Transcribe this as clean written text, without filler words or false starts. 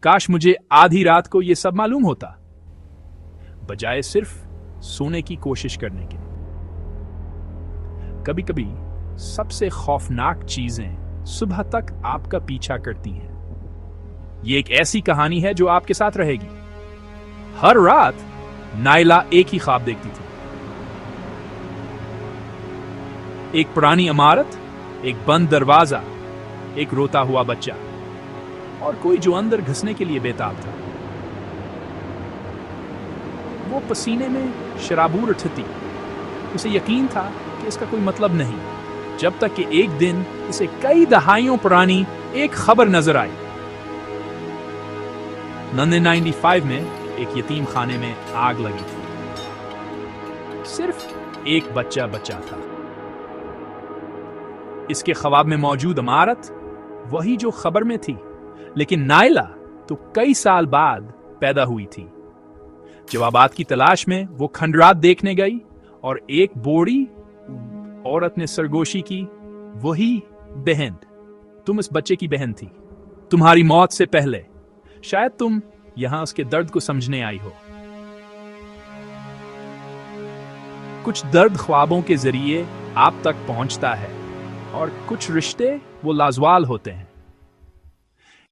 काश मुझे आधी रात को ये सब मालूम होता, बजाय सिर्फ सोने की कोशिश करने के। कभी कभी सबसे खौफनाक चीजें सुबह तक आपका पीछा करती हैं। ये एक ऐसी कहानी है जो आपके साथ रहेगी। हर रात नायला एक ही ख्वाब देखती थी। एक पुरानी इमारत, एक बंद दरवाजा, एक रोता हुआ बच्चा और कोई जो अंदर घुसने के लिए बेताब था। वो पसीने में शराबूर उठती। उसे यकीन था कि इसका कोई मतलब नहीं, जब तक कि एक दिन इसे कई दहाइयों पुरानी एक खबर नजर आई। 1995 में एक यतीम खाने में आग लगी थी। सिर्फ एक बच्चा बचा था। इसके ख्वाब में मौजूद इमारत वही जो खबर में थी, लेकिन नायला तो कई साल बाद पैदा हुई थी। जवाबात की तलाश में वो खंडरात देखने गई और एक बूढ़ी औरत ने सरगोशी की, वही बहन, तुम इस बच्चे की बहन थी। तुम्हारी मौत से पहले शायद तुम यहां उसके दर्द को समझने आई हो। कुछ दर्द ख्वाबों के जरिए आप तक पहुंचता है और कुछ रिश्ते वो लाजवाल होते हैं।